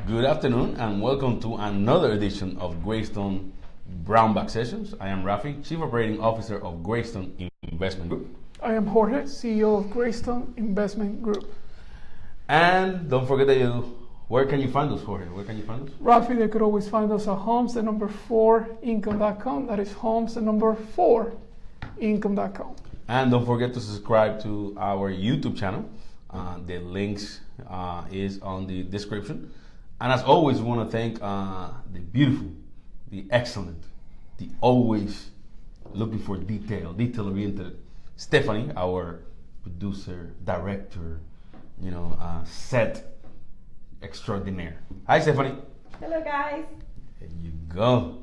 Good afternoon and welcome to another edition of Graystone Brownback Sessions. I am Rafi, Chief Operating Officer of Graystone Investment Group. I am Jorge, CEO of Graystone Investment Group. And don't forget that where can you find us, Jorge? Where can you find us? Rafi, they could always find us at homes4income.com. That is homes4income.com. And don't forget to subscribe to our YouTube channel. The links is on the description. And as always, we want to thank the beautiful, the excellent, the always looking for detail-oriented Stephanie, our producer, director, set extraordinaire. Hi, Stephanie. Hello, guys. There you go.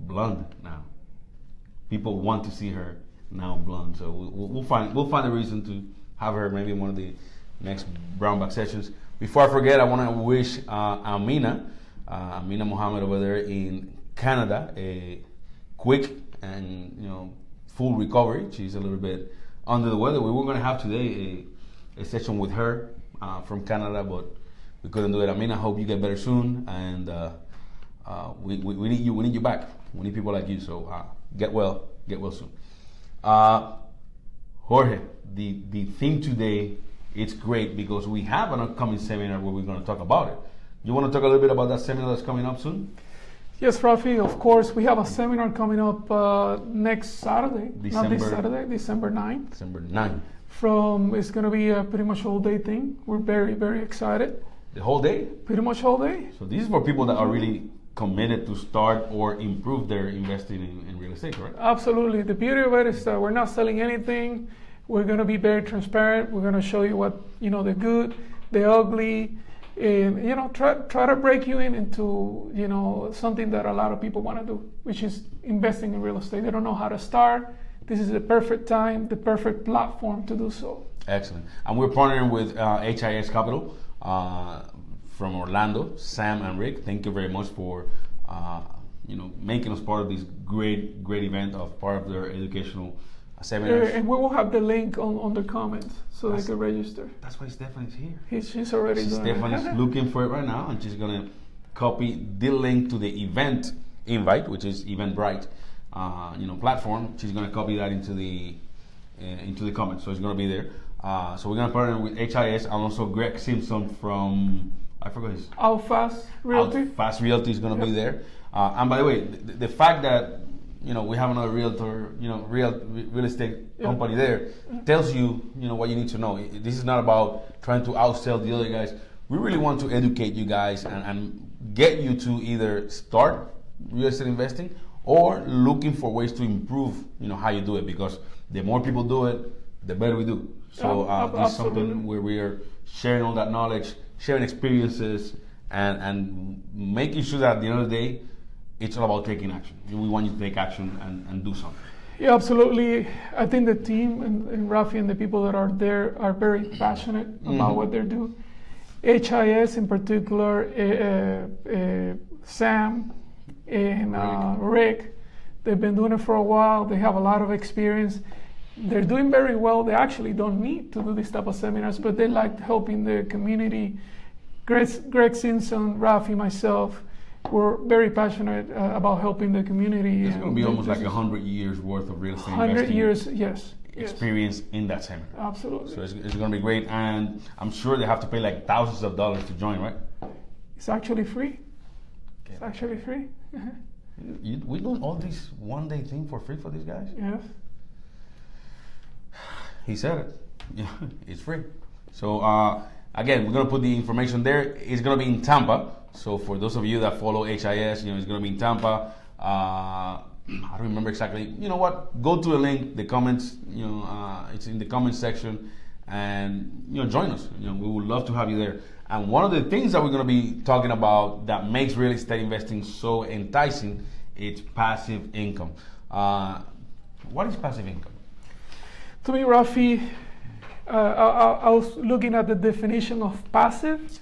Blonde now. People want to see her now blonde, so we'll find a reason to have her maybe in one of the next Brownback sessions. Before I forget, I want to wish Amina Mohammed over there in Canada a quick and full recovery. She's a little bit under the weather. We were going to have today a session with her from Canada, but we couldn't do it. Amina, I hope you get better soon, and we need you. We need you back. We need people like you. So get well soon. Jorge, the theme today. It's great because we have an upcoming seminar where we're going to talk about it. You want to talk a little bit about that seminar that's coming up soon? Yes, Rafi, of course. We have a seminar coming up next Saturday. Not this Saturday, December 9th. December 9th. It's going to be a pretty much all day thing. We're very, very excited. The whole day? Pretty much all day. So this is for people that are really committed to start or improve their investing in real estate, right? Absolutely. The beauty of it is that we're not selling anything. We're going to be very transparent. We're going to show you what, the good, the ugly, and, try to break you into, something that a lot of people want to do, which is investing in real estate. They don't know how to start. This is the perfect time, the perfect platform to do so. Excellent. And we're partnering with HIS Capital from Orlando, Sam and Rick. Thank you very much for, making us part of this great event of part of their educational seminars. And we will have the link on the comments so they can register. That's why Stephanie's here. She's already doing it. Stephanie's looking for it right now, and she's going to copy the link to the event invite, which is Eventbrite, platform. She's going to copy that into the comments, so it's going to be there. So we're going to partner with HIS and also Greg Simpson from, I forgot his... Outfast Realty. Outfast Realty is going to be there. And by the way, the fact that we have another realtor, real estate company there, tells you, what you need to know. This is not about trying to outsell the other guys. We really want to educate you guys and get you to either start real estate investing or looking for ways to improve, how you do it, because the more people do it, the better we do. So this is something where we are sharing all that knowledge, sharing experiences, and making sure that at the end of the day, it's all about taking action. We want you to take action and do something. Yeah, absolutely. I think the team and Rafi and the people that are there are very passionate about what they do. HIS in particular, Sam and Rick, they've been doing it for a while. They have a lot of experience. They're doing very well. They actually don't need to do this type of seminars, but they like helping the community. Greg Simpson, Rafi, myself, we're very passionate about helping the community. It's going to be almost like 100 years worth of real estate 100 years, yes. Experience in that seminar. Absolutely. So it's going to be great, and I'm sure they have to pay like thousands of dollars to join, right? It's actually free. Okay. It's actually free. We doing all this one-day thing for free for these guys? Yes. He said it. Yeah, it's free. So again, we're going to put the information there. It's going to be in Tampa. So for those of you that follow HIS, it's going to be in Tampa. I don't remember exactly. You know what? Go to the link, the comments. It's in the comments section, and join us. We would love to have you there. And one of the things that we're going to be talking about that makes real estate investing so enticing, it's passive income. What is passive income? To me, Rafi, I was looking at the definition of passive.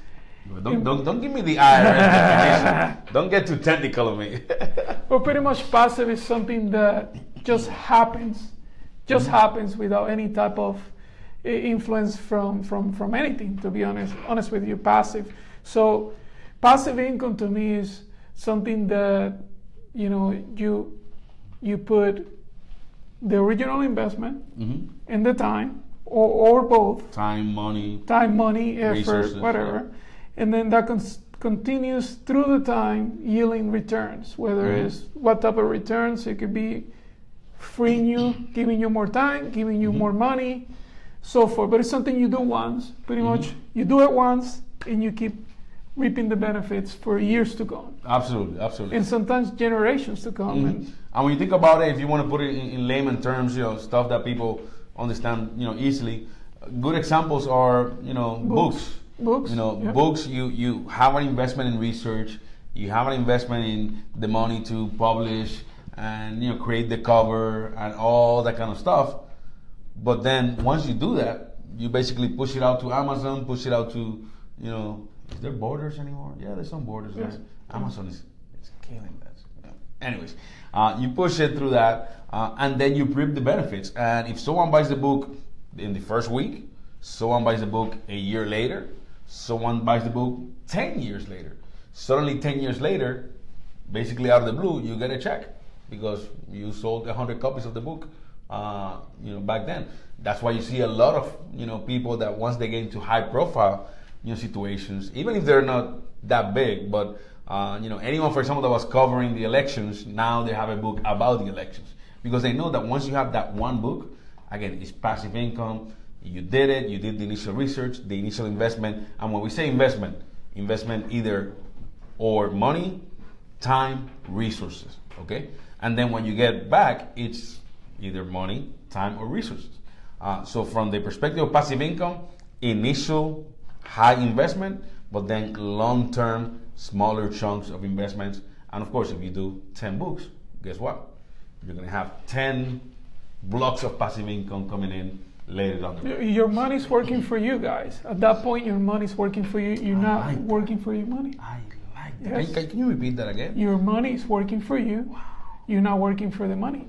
Don't give me the IRS. Don't get too technical on me. Well, pretty much passive is something that just happens without any type of influence from anything, to be honest with you. Passive. So passive income to me is something that you put the original investment and the time, or both. Time, money, effort, resources, whatever, and then that continues through the time yielding returns. Whether it's what type of returns, it could be freeing you, giving you more time, giving you more money, so forth. But it's something you do once, pretty much. You do it once, and you keep reaping the benefits for years to come. Absolutely. And sometimes generations to come. And when you think about it, if you want to put it in layman terms, stuff that people understand, easily. Good examples are, books. Books. You have an investment in research. You have an investment in the money to publish and create the cover and all that kind of stuff. But then once you do that, you basically push it out to Amazon, push it out to, is there Borders anymore? Yeah, there's some Borders there. Amazon is killing that. Anyways, you push it through that, and then you reap the benefits. And if someone buys the book in the first week, someone buys the book a year later, someone buys the book 10 years later, suddenly 10 years later, basically out of the blue, you get a check because you sold 100 copies of the book, back then. That's why you see a lot of, people that once they get into high profile, situations, even if they're not that big, but anyone, for example, that was covering the elections, now they have a book about the elections because they know that once you have that one book, again, it's passive income. You did it. You did the initial research, the initial investment, and when we say investment either or money, time, resources. Okay, and then when you get back, it's either money, time, or resources. So from the perspective of passive income, initial high investment, but then long-term, smaller chunks of investments. And of course, if you do 10 books, guess what? You're going to have 10 blocks of passive income coming in later down the road. Your money's working for you guys. At that point, your money's working for you. You're not working for your money. I like that. Yes. Can you repeat that again? Your money's working for you. Wow. You're not working for the money.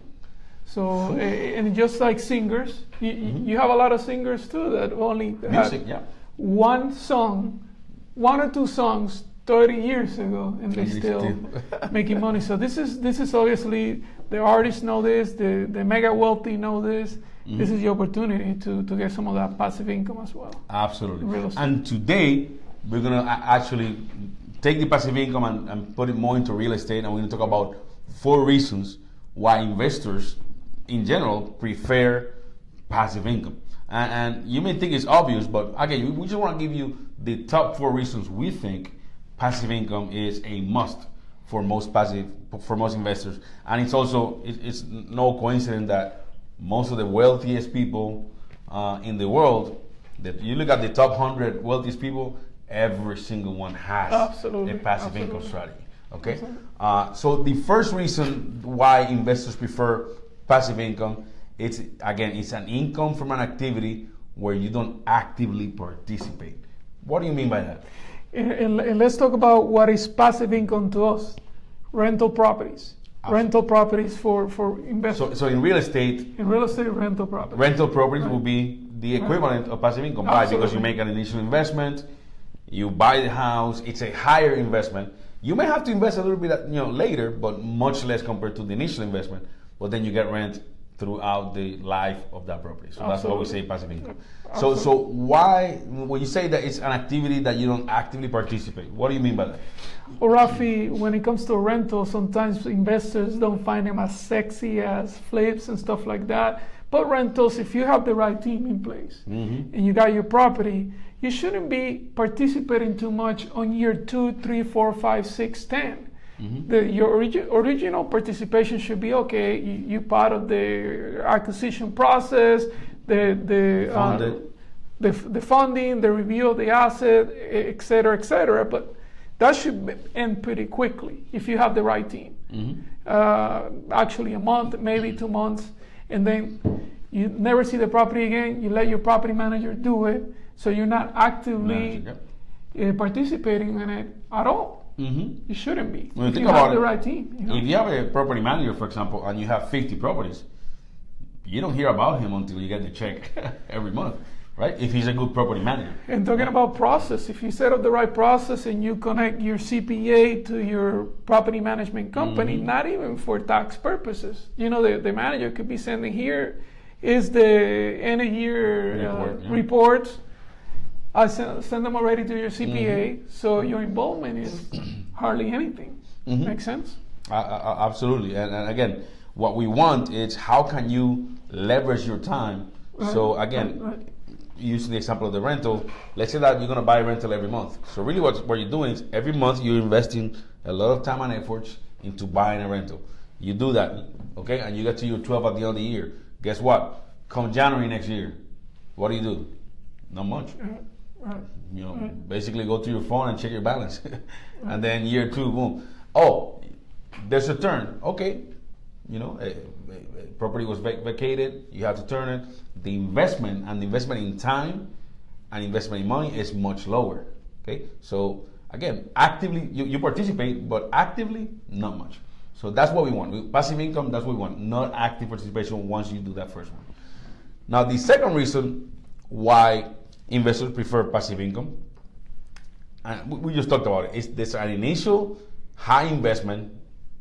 So, and just like singers, you have a lot of singers too that only have one or two songs 30 years ago, and they're still making money. So this is obviously, the artists know this, the mega wealthy know this. This is the opportunity to get some of that passive income as well. Absolutely. And today, we're going to actually take the passive income and put it more into real estate, and we're going to talk about 4 reasons why investors in general prefer passive income. And you may think it's obvious, but again, we just want to give you the top 4 reasons we think passive income is a must for most investors. And it's also, it's no coincidence that most of the wealthiest people in the world, that you look at the top 100 wealthiest people, every single one has a passive income strategy. Okay, so the first reason why investors prefer passive income, it's an income from an activity where you don't actively participate. What do you mean by that? And let's talk about what is passive income to us. Rental properties. Rental properties for investors. So in real estate, rental properties. Rental properties will be the equivalent of passive income. Why? Because you make an initial investment, you buy the house, it's a higher investment. You may have to invest a little bit later, but much less compared to the initial investment. But then you get rent throughout the life of that property. So that's why we say passive income. So why, when you say that it's an activity that you don't actively participate, what do you mean by that? Well, Rafi, when it comes to rental, sometimes investors don't find them as sexy as flips and stuff like that. But rentals, if you have the right team in place and you got your property, you shouldn't be participating too much on year 2, 3, 4, 5, 6, 10. Your original participation should be okay. You part of the acquisition process, the funding, the review of the asset, et cetera, but that should end pretty quickly if you have the right team. Actually, a month, maybe 2 months, and then you never see the property again. You let your property manager do it, so you're not actively participating in it at all. You shouldn't be. When you think have about the right team. If you have a property manager, for example, and you have 50 properties, you don't hear about him until you get the check every month. right? If he's a good property manager. And talking about process, if you set up the right process and you connect your CPA to your property management company, not even for tax purposes, the manager could be sending, here is the end of year reports. I send them already to your CPA, so your involvement is hardly anything. Makes sense? Absolutely. And again, what we want is how can you leverage your time? So again, using the example of the rental, let's say that you're going to buy a rental every month. So really what you're doing is every month you're investing a lot of time and efforts into buying a rental. You do that, okay, and you get to your 12 at the end of the year. Guess what? Come January next year, what do? Not much. Basically go to your phone and check your balance. And then year 2, boom. Oh, there's a turn. Okay. A property was vacated. You have to turn it. The investment in time and investment in money is much lower. Okay. So again, actively, you participate, but actively, not much. So that's what we want. Passive income, that's what we want. Not active participation once you do that first one. Now, the second reason why investors prefer passive income, and we just talked about it, is there's an initial high investment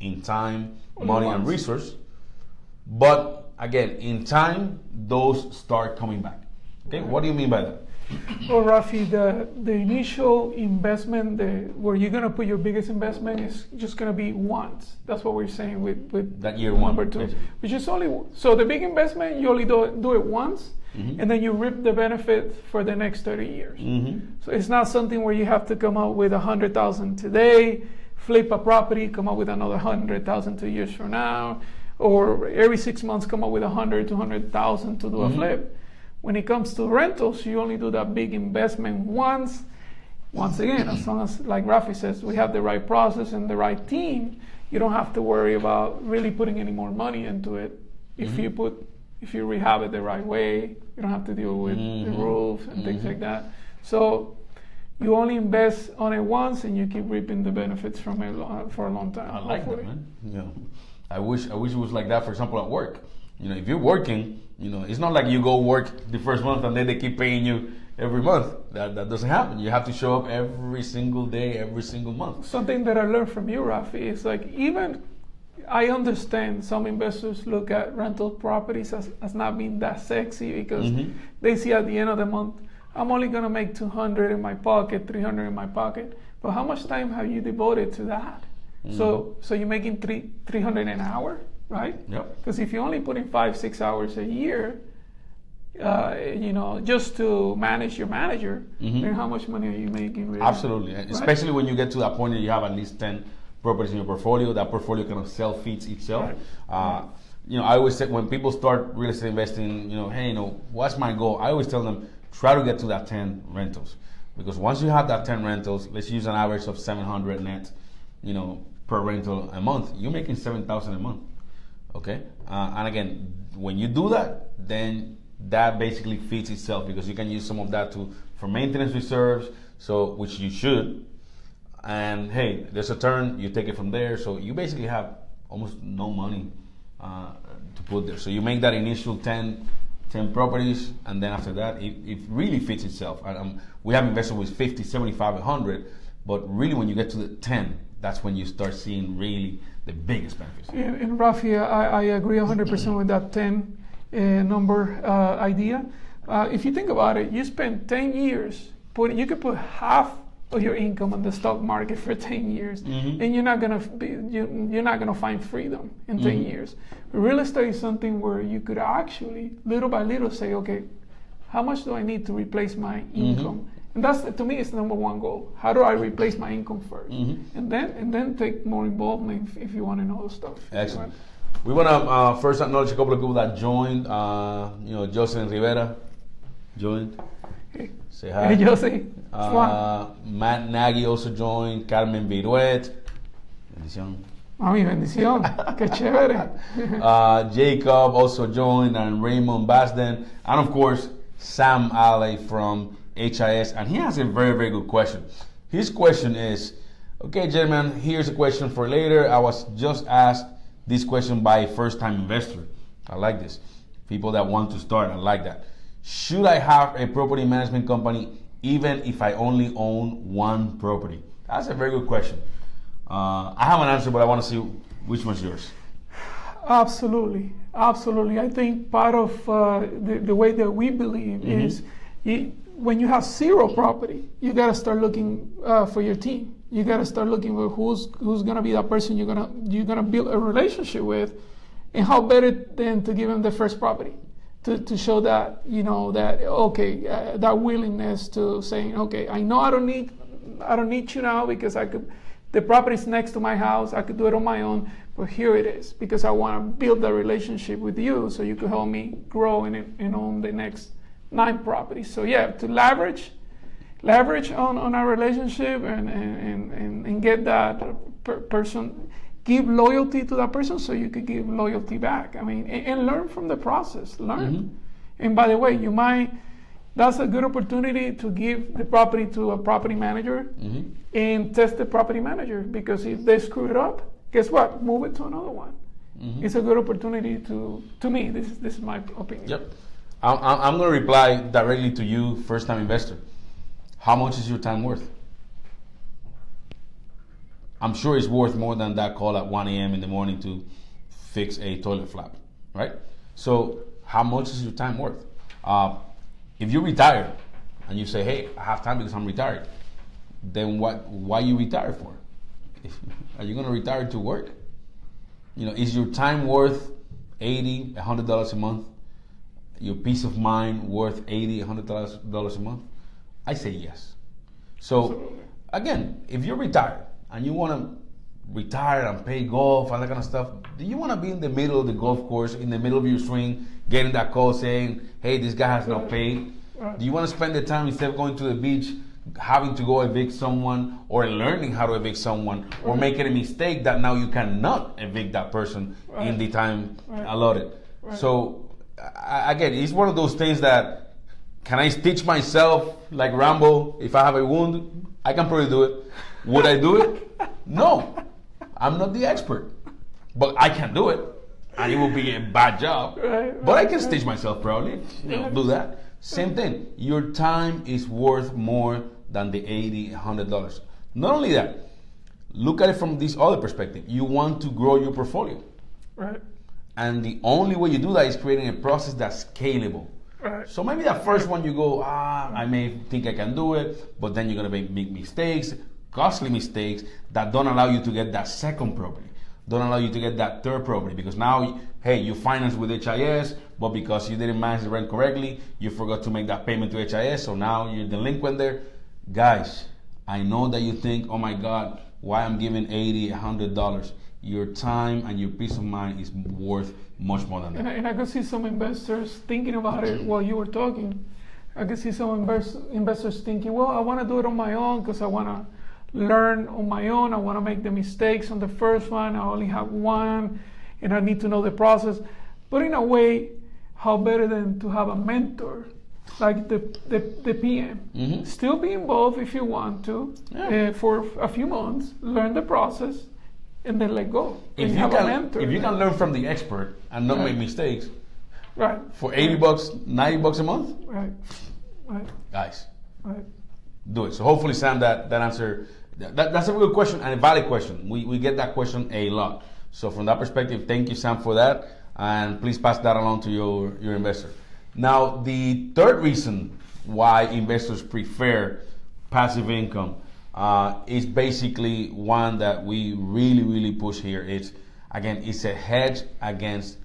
in time, money, and resource, but again, in time, those start coming back. Okay, what do you mean by that? Well, Rafi, the initial investment, where you're going to put your biggest investment, is just going to be once. That's what we're saying with that year one. Number 2, basically. Which is so the big investment, you only do it once, and then you reap the benefit for the next 30 years. So it's not something where you have to come out with $100,000 today, flip a property, come up with another $100,000 2 years from now, or every 6 months come up with $100,000, $200,000 to do a flip. When it comes to rentals, you only do that big investment once. Once again, as long as, like Rafi says, we have the right process and the right team, you don't have to worry about really putting any more money into it. If you rehab it the right way, you don't have to deal with the roof and things like that. So you only invest on it once, and you keep reaping the benefits from it for a long time. I like that, man. I wish it was like that. For example, at work. If you're working, it's not like you go work the first month and then they keep paying you every month. That doesn't happen. You have to show up every single day, every single month. Something that I learned from you, Rafi, is like, even I understand some investors look at rental properties as not being that sexy, because they see at the end of the month, I'm only going to make $200 in my pocket, $300 in my pocket. But how much time have you devoted to that? So you're making $300 an hour, right? Yep. Because if you only put in 5-6 hours a year, just to manage your manager, then how much money are you making? Really? Absolutely, right? Especially when you get to that point that you have at least 10 properties in your portfolio. That portfolio kind of self-feeds itself. Right. I always say when people start real estate investing, hey, what's my goal? I always tell them, try to get to that 10 rentals, because once you have that 10 rentals, let's use an average of 700 net, per rental a month, you're making $7,000 a month. Okay, and again, when you do that, then that basically feeds itself, because you can use some of that for maintenance reserves, which you should. And hey, there's a turn, you take it from there, so you basically have almost no money to put there. So you make that initial 10 properties, and then after that, it really fits itself. And we have invested with 50, 75, 100, but really when you get to the 10, that's when you start seeing really the biggest benefits. And Rafi, I agree 100% with that 10 number idea. If you think about it, you spend 10 years, you could put half of your income on the stock market for 10 years, and you're not gonna find freedom in 10 years. Real estate is something where you could actually, little by little, say, okay, how much do I need to replace my income? And that's, to me, is the number one goal. How do I replace my income first? And then take more involvement if you want to know the stuff. Excellent. We want to first acknowledge a couple of people that joined. Jocelyn Rivera joined. Hey. Say hi. Hey, Josie. Matt Nagy also joined. Carmen Viruet. Bendición. Mami, bendición. Qué chévere. Jacob also joined, and Raymond Basden. And of course, Sam Alley from HIS, and he has a very, very good question. His question is, okay, gentlemen, here's a question for later. I was just asked this question by a first-time investor. I like this. People that want to start, I like that. Should I have a property management company even if I only own one property? That's a very good question. I have an answer, but I want to see which one's yours. Absolutely. I think part of the way that we believe is when you have zero property, you got to start looking for your team. You got to start looking for who's going to be that person you're gonna build a relationship with, and how better than to give them the first property to show that that willingness to saying, okay, I know I don't need you now because the property's next to my house. I could do it on my own, but here it is because I want to build that relationship with you so you could help me grow and own the next 9 properties. So yeah, to leverage on our relationship and get that person, give loyalty to that person so you could give loyalty back. I mean, and learn from the process. Learn. And by the way, that's a good opportunity to give the property to a property manager and test the property manager, because if they screw it up, guess what? Move it to another one. It's a good opportunity to me. This is my opinion. Yep. I'm going to reply directly to you, first-time investor. How much is your time worth? I'm sure it's worth more than that call at 1 a.m. in the morning to fix a toilet flap, right? So how much is your time worth? If you retire and you say, hey, I have time because I'm retired, then why you retire for? Are you going to retire to work? Is your time worth $80, $100 a month? Your peace of mind worth $80, $100 a month? I say yes. So again, if you're retired and you want to retire and play golf and that kind of stuff, do you want to be in the middle of the golf course, in the middle of your swing, getting that call saying, hey, this guy has not paid? Do you want to spend the time, instead of going to the beach, having to go evict someone, or learning how to evict someone, or making a mistake that now you cannot evict that person in the time allotted? So again, it's one of those things that, can I stitch myself like Rambo? If I have a wound, I can probably do it. Would I do it? No. I'm not the expert. But I can do it. And it will be a bad job. But I can stitch myself probably. Do that. Same thing. Your time is worth more than the $80, $100. Not only that, look at it from this other perspective. You want to grow your portfolio. Right. And the only way you do that is creating a process that's scalable. Right. So maybe that first one you go, I may think I can do it, but then you're going to make mistakes, costly mistakes that don't allow you to get that second property, don't allow you to get that third property, because now, hey, you finance with HIS, but because you didn't manage the rent correctly, you forgot to make that payment to HIS, so now you're delinquent there. Guys, I know that you think, oh my God, why I'm giving $80, $100. Your time and your peace of mind is worth much more than that. And I could see some investors thinking about it while you were talking. I could see some investors thinking, well, I want to do it on my own because I want to learn on my own. I want to make the mistakes on the first one. I only have one and I need to know the process. But in a way, how better than to have a mentor like the PM? Still be involved if you want to for a few months, learn the process, and then let go. If you can learn from the expert and not make mistakes, for $80, $90 a month, guys, do it. So hopefully, Sam, that answer, that's a good question and a valid question. We get that question a lot. So from that perspective, thank you, Sam, for that, and please pass that along to your investor. Now, the third reason why investors prefer passive income is basically one that we really push here. It's a hedge against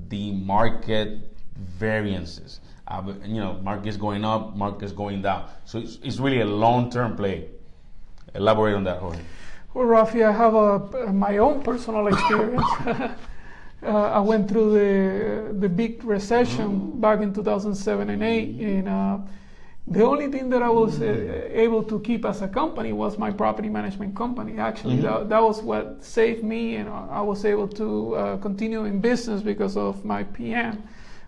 the market variances. Market's going up, market's going down. So it's really a long-term play. Elaborate on that, Jorge. Well, Rafi, I have my own personal experience. I went through the big recession back in 2007 and 8, and the only thing that I was able to keep as a company was my property management company. Actually, that was what saved me, and I was able to continue in business because of my PM.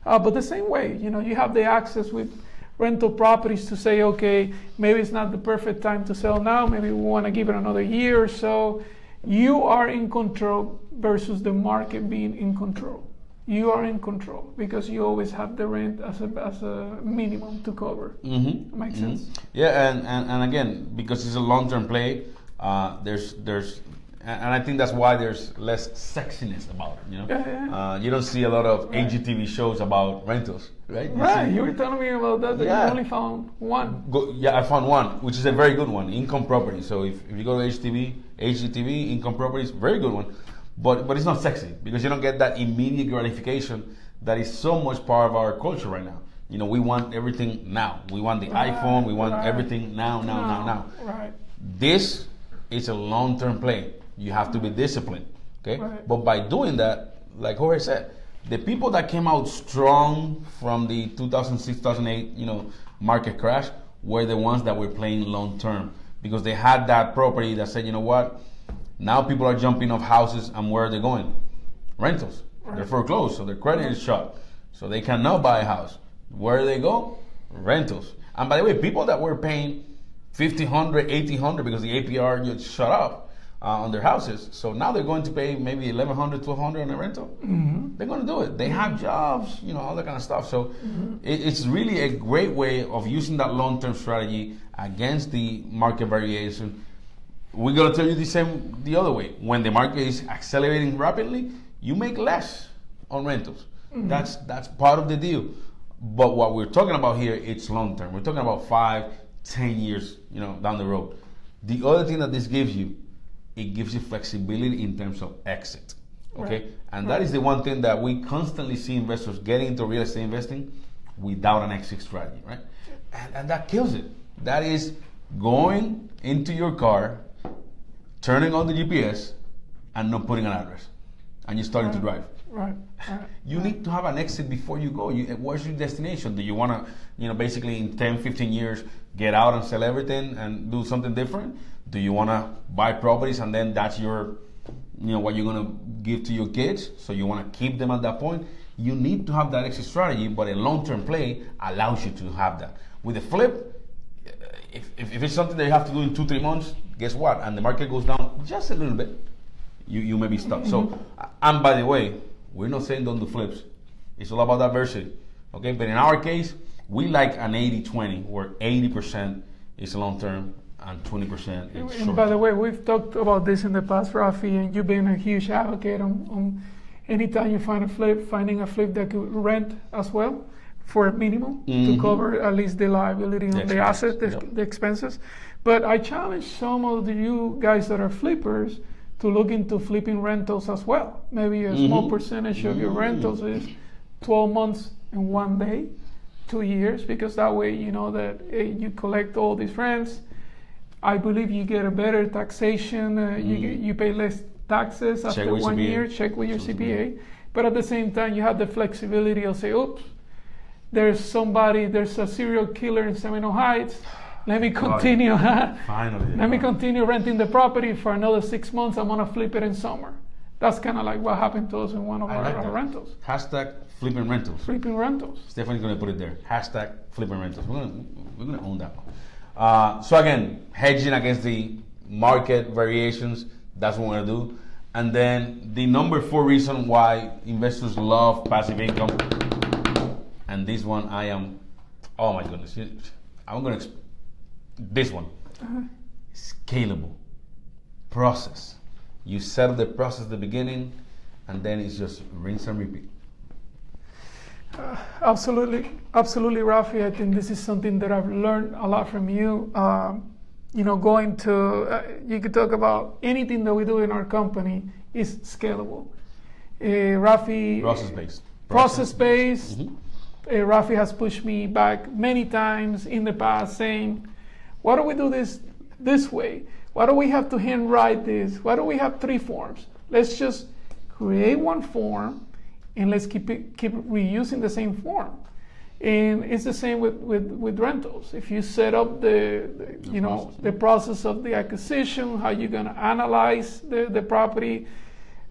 But the same way, you have the access with rental properties to say, okay, maybe it's not the perfect time to sell now. Maybe we want to give it another year or so. You are in control versus the market being in control. you are in control because you always have the rent as a minimum to cover. Makes sense. Yeah, and again, because it's a long-term play, there's and I think that's why there's less sexiness about it. You don't see a lot of HGTV shows about rentals, right? You were telling me about that. You only found one. I found one, which is a very good one, income property. So if you go to HGTV, income property is a very good one, but it's not sexy because you don't get that immediate gratification that is so much part of our culture right now. We want everything now. We want the iPhone. We want everything now. Right. This is a long-term play. You have to be disciplined, okay? Right. But by doing that, like Jorge said, the people that came out strong from the 2006, 2008, market crash were the ones that were playing long-term because they had that property that said, you know what? Now people are jumping off houses, and where are they going? Rentals. Right. They're foreclosed, so their credit is shut, so they cannot buy a house. Where do they go? Rentals. And by the way, people that were paying $1,500, $1,800 because the APR just shut off on their houses. So now they're going to pay maybe $1,100, $1,200 on a rental. They're going to do it. They have jobs, all that kind of stuff. So it's really a great way of using that long-term strategy against the market variation. We're going to tell you the other way. When the market is accelerating rapidly, you make less on rentals. That's part of the deal. But what we're talking about here, it's long-term. We're talking about 5, 10 years, down the road. The other thing that this gives you, it gives you flexibility in terms of exit, okay? Right. And that is the one thing that we constantly see investors getting into real estate investing without an exit strategy, right? And that kills it. That is going into your car, turning on the GPS, and not putting an address, and you're starting to drive. Right. You need to have an exit before you go. Where's your destination? Do you want to, basically in 10, 15 years, get out and sell everything and do something different? Do you want to buy properties and then that's your, what you're going to give to your kids? So you want to keep them at that point? You need to have that exit strategy, but a long-term play allows you to have that. With a flip, if it's something that you have to do in 2-3 months, guess what? And the market goes down just a little bit, you may be stuck. So, and by the way, we're not saying don't do flips. It's all about diversity, okay? But in our case, we like an 80-20, where 80% is long-term and 20% is short. And by the way, we've talked about this in the past, Rafi, and you've been a huge advocate on anytime you find finding a flip that could rent as well for a minimum to cover at least the liability on the asset, the expenses. But I challenge some of you guys that are flippers to look into flipping rentals as well. Maybe a small percentage of your rentals is 12 months and 1 day, 2 years, because that way you know that you collect all these rents. I believe you get a better taxation. You pay less taxes after 1 year. Check with your CPA. But at the same time, you have the flexibility of say, oops, there's a serial killer in Seminole Heights. Let me continue. Finally. Let me continue renting the property for another 6 months. I'm gonna flip it in summer. That's kind of like what happened to us in one of our rentals. Hashtag flipping rentals. Flipping rentals. Stephanie's gonna put it there. Hashtag flipping rentals. We're gonna own that one. So again, hedging against the market variations. That's what we're gonna do. And then the number 4 reason why investors love passive income. And this one, oh my goodness, I'm gonna. This one, scalable process. You set up the process at the beginning, and then it's just rinse and repeat. Absolutely, Rafi. I think this is something that I've learned a lot from you. Going to you could talk about anything that we do in our company is scalable. Rafi, process-based. Rafi has pushed me back many times in the past, saying, why do we do this way? Why do we have to handwrite this? Why do we have 3 forms? Let's just create one form and let's keep reusing the same form. And it's the same with rentals. If you set up the process of the acquisition, how you're gonna analyze the property,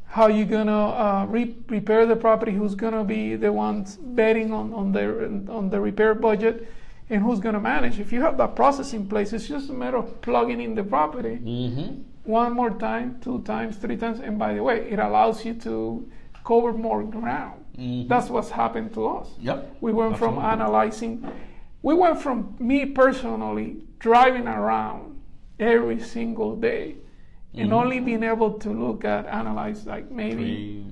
how you're gonna repair the property, who's gonna be the ones betting on the repair budget, and who's going to manage. If you have that process in place, it's just a matter of plugging in the property 1 more time, 2 times, 3 times. And by the way, it allows you to cover more ground. That's what's happened to us. Yep. We went from Absolutely. analyzing, we went from me personally driving around every single day and only being able to look at, analyze like maybe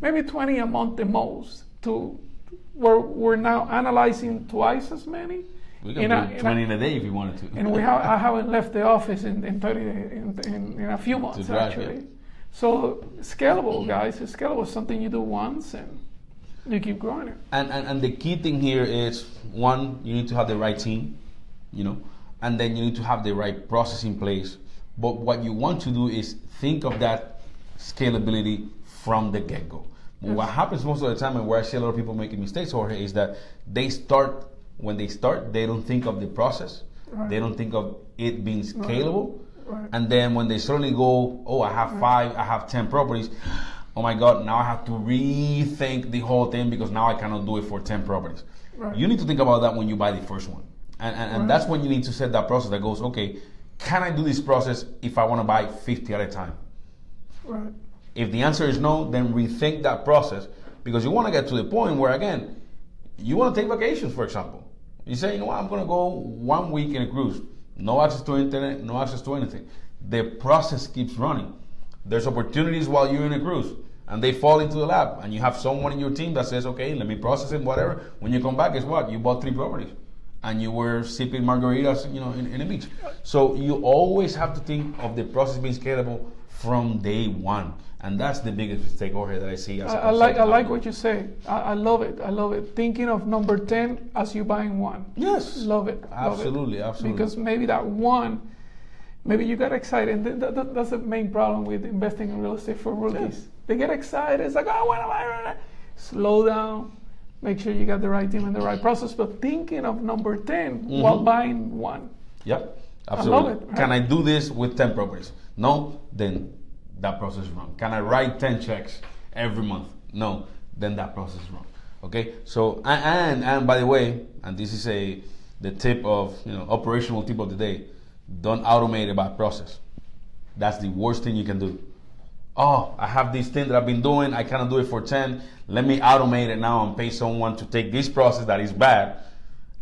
20 a month the most, to where we're now analyzing twice as many. We can do 20 in a day if you wanted to. And I haven't left the office in a few months drive, actually. yeah. So scalable, guys. It's scalable. It's something you do once and you keep growing it. And the key thing here is, one, you need to have the right team, and then you need to have the right process in place. But what you want to do is think of that scalability from the get-go. Yes. What happens most of the time, and where I see a lot of people making mistakes, Jorge, is that when they start, they don't think of the process. Right. They don't think of it being scalable. Right. And then when they suddenly go, oh, I have 5, I have 10 properties. Oh my God, now I have to rethink the whole thing because now I cannot do it for 10 properties. Right. You need to think about that when you buy the first one. And that's when you need to set that process that goes, okay, can I do this process if I want to buy 50 at a time? Right. If the answer is no, then rethink that process, because you want to get to the point where, again, you want to take vacations, for example. You say, you know what, I'm going to go 1 week in a cruise. No access to internet, no access to anything. The process keeps running. There's opportunities while you're in a cruise, and they fall into the lap, and you have someone in your team that says, okay, let me process it, whatever. When you come back, guess what? You bought 3 properties, and you were sipping margaritas, in a beach. So you always have to think of the process being scalable from day one. And that's the biggest mistake over here that I see. I like what you say. I love it. I love it. Thinking of number 10 as you buying one. Yes. Love it. Absolutely. Because maybe that one, maybe you got excited. That's the main problem with investing in real estate for rookies. Yeah. They get excited. It's like, oh, what am I? Slow down. Make sure you got the right team and the right process. But thinking of number 10 while buying one. Yep. Absolutely. I love it. Right? Can I do this with 10 properties? No, then that process is wrong. Can I write 10 checks every month? No, then that process is wrong. Okay, so and by the way, and this is the tip of operational tip of the day: don't automate a bad process. That's the worst thing you can do. Oh, I have this thing that I've been doing. I cannot do it for 10. Let me automate it now and pay someone to take this process that is bad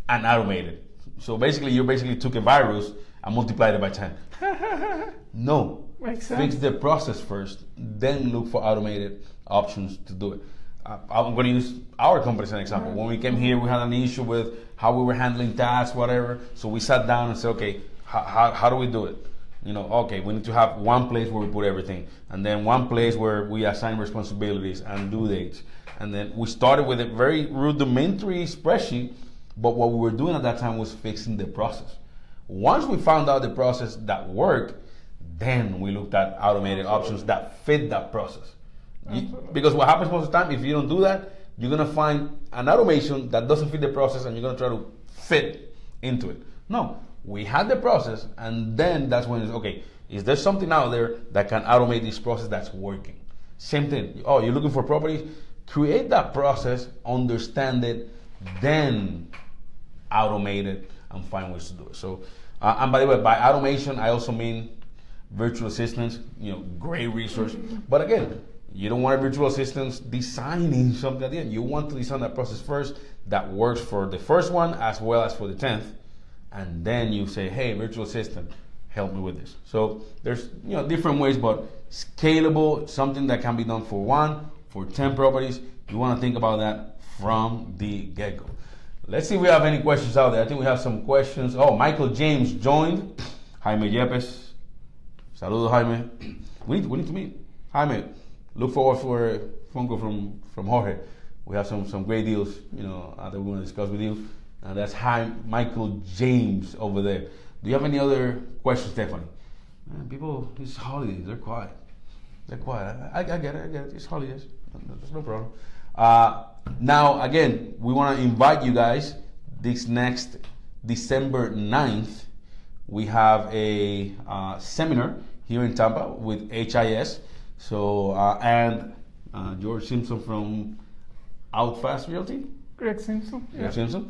and automate it. So basically, you took a virus and multiplied it by 10. No. Makes sense. Fix the process first, then look for automated options to do it. I'm going to use our company as an example. When we came here, we had an issue with how we were handling tasks, whatever. So we sat down and said, okay, how do we do it? Okay, we need to have one place where we put everything, and then one place where we assign responsibilities and due dates. And then we started with a very rudimentary spreadsheet, but what we were doing at that time was fixing the process. Once we found out the process that worked, then we looked at automated options that fit that process. Because what happens most of the time, if you don't do that, you're going to find an automation that doesn't fit the process and you're going to try to fit into it. No, we had the process, and then that's when it's, okay, is there something out there that can automate this process that's working? Same thing. Oh, you're looking for properties? Create that process, understand it, then automate it and find ways to do it. So, and by the way, by automation, I also mean virtual assistants, great resource. But again, you don't want a virtual assistant designing something at the end. You want to design that process first that works for the first one as well as for the 10th. And then you say, hey, virtual assistant, help me with this. So there's different ways, but scalable, something that can be done for 10 properties. You want to think about that from the get-go. Let's see if we have any questions out there. I think we have some questions. Oh, Michael James joined. Jaime Yepes. Saludos, Jaime. We need to meet. Jaime, look forward for a phone call from Jorge. We have some great deals, that we're going to discuss with you. And that's Michael James over there. Do you have any other questions, Stephanie? People, it's holidays. They're quiet. I get it. It's holidays. There's no problem. Now, again, we want to invite you guys this next December 9th. We have a seminar here in Tampa with HIS. So, and George Simpson from Outfast Realty. Greg Simpson. Greg Simpson.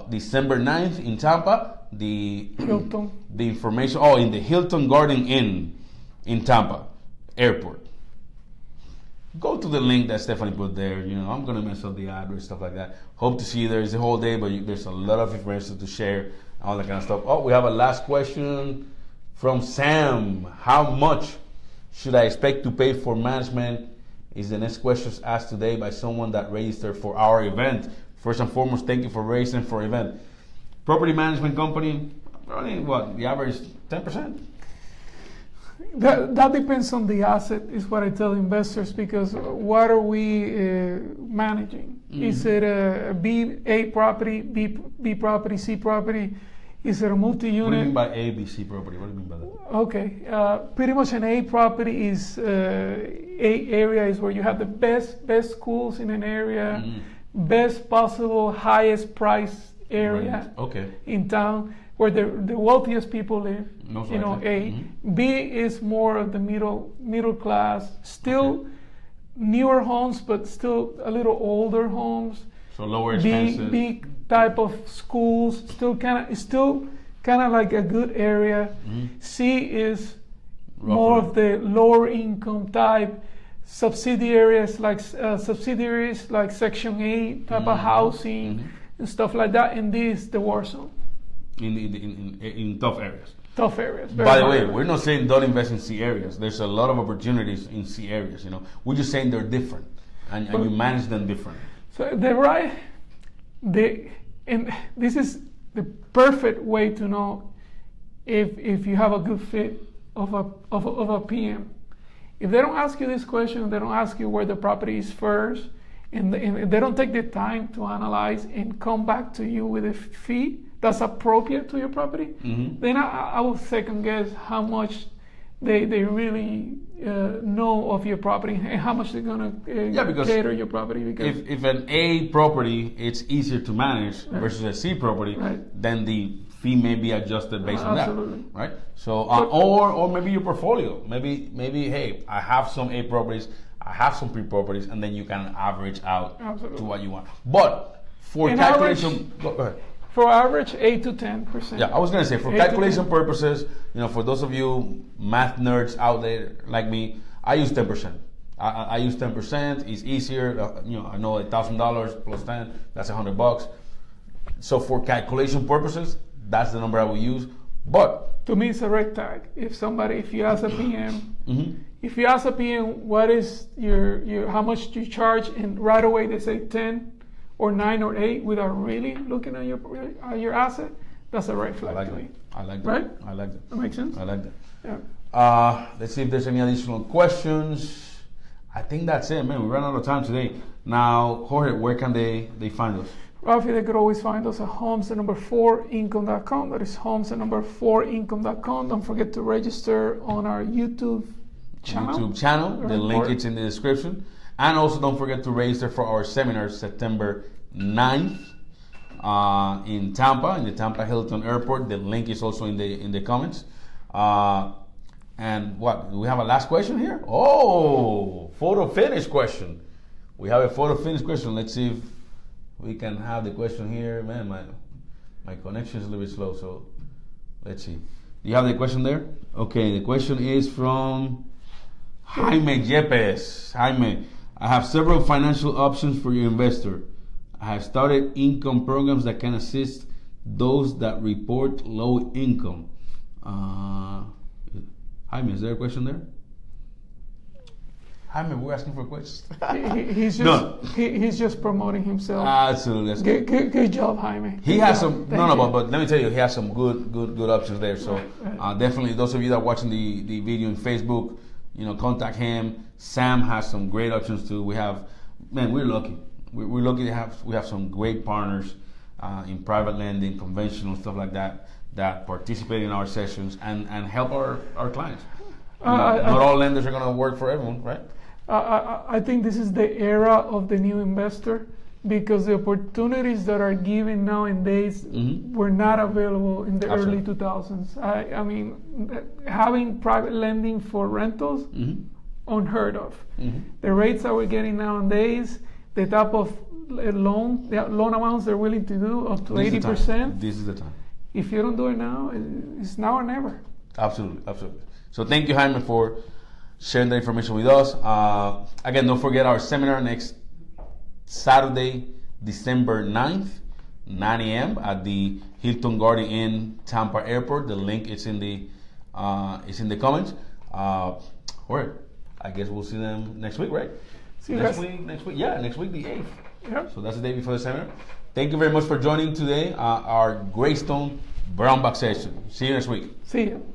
December 9th in Tampa. The Hilton. The information, in the Hilton Garden Inn in Tampa Airport. go to the link that Stephanie put there. I'm gonna mess up the address, stuff like that. Hope to see you there. It's the whole day, but there's a lot of information to share, all that kind of stuff. Oh, we have a last question from Sam. How much should I expect to pay for management? Is the next question asked today by someone that registered for our event. First and foremost, thank you for registering for our event. Property management company, probably what, the average 10%? That depends on the asset, is what I tell investors, because what are we managing? Mm-hmm. Is it a A property, B property, C property? Is it a multi-unit? What do you mean by A, B, C property? What do you mean by that? Okay, pretty much an A property is A area is where you have the best schools in an area, best possible, highest price area in town, where the wealthiest people live. Most A. Mm-hmm. B is more of the middle class, still newer homes, but still a little older homes. So lower expenses. B type of schools, still kind of like a good area. Mm-hmm. C is Roughly. more of the lower income type. Subsidiaries like Section 8 type of housing and stuff like that. And D is the war zone. In tough areas. Tough areas. By the way, we're not saying don't invest in C areas. There's a lot of opportunities in C areas. We're just saying they're different, and you manage them differently. So and this is the perfect way to know if you have a good fit of a PM. If they don't ask you this question, they don't ask you where the property is first, and they don't take the time to analyze and come back to you with a fee that's appropriate to your property, then I will second guess how much they really know of your property and how much they're gonna cater your property. Because if an A property it's easier to manage versus a C property, then the fee may be adjusted based on that, right? So or maybe your portfolio, maybe hey, I have some A properties, I have some B properties, and then you can average out to what you want. But for calculation, go ahead. For average, 8 to 10%. Yeah, I was gonna say for calculation purposes, for those of you math nerds out there like me, I use 10%. I use 10%. It's easier. I know $1,000 plus 10, that's $100. So for calculation purposes, that's the number I will use. But to me, it's a red tag. If you ask a PM, if you ask a PM what is your how much do you charge, and right away they say 10. Or 9 or 8 without really looking at your asset, that's a red flag to me. I like that. Right? I like that. That makes sense? I like that. Yeah. Let's see if there's any additional questions. I think that's it, man. We ran out of time today. Now, Jorge, where can they find us? Rafi, they could always find us at homes4income.com. That is homes4income.com. Don't forget to register on our YouTube channel. The link is in the description. And also don't forget to register for our seminar September 9th in Tampa, in the Tampa Hilton Airport. The link is also in the comments. And what? Do we have a last question here? Oh, photo finish question. We have a photo finish question. Let's see if we can have the question here. Man, my connection is a little bit slow, so let's see. Do you have the question there? Okay, the question is from Jaime Yepes. Jaime, I have several financial options for your investor. I have started income programs that can assist those that report low income. Jaime, is there a question there? Jaime, we're asking for questions. He's just promoting himself. Absolutely. Good job, Jaime. He has some, but let me tell you, he has some good options there. So definitely, those of you that are watching the video on Facebook, contact him. Sam has some great options too. We're lucky. We're lucky we have some great partners in private lending, conventional stuff like that participate in our sessions and help our clients. Not all lenders are going to work for everyone, right? I think this is the era of the new investor, because the opportunities that are given nowadays were not available in the early 2000s. I mean, having private lending for rentals, unheard of. The rates that we're getting nowadays, the type of loan amounts they're willing to do, up to 80%. This is the time. If you don't do it now, it's now or never. Absolutely. So thank you, Jaime, for sharing the information with us. Again, don't forget our seminar next Saturday, December 9th, 9 a.m. at the Hilton Garden Inn Tampa Airport. The link is in the comments. Jorge, I guess we'll see them next week, right? See you next guys. week, next week, the 8th. Yep. So that's the day before the seminar. Thank you very much for joining today, our Graystone Brown Box session. See you next week. See you.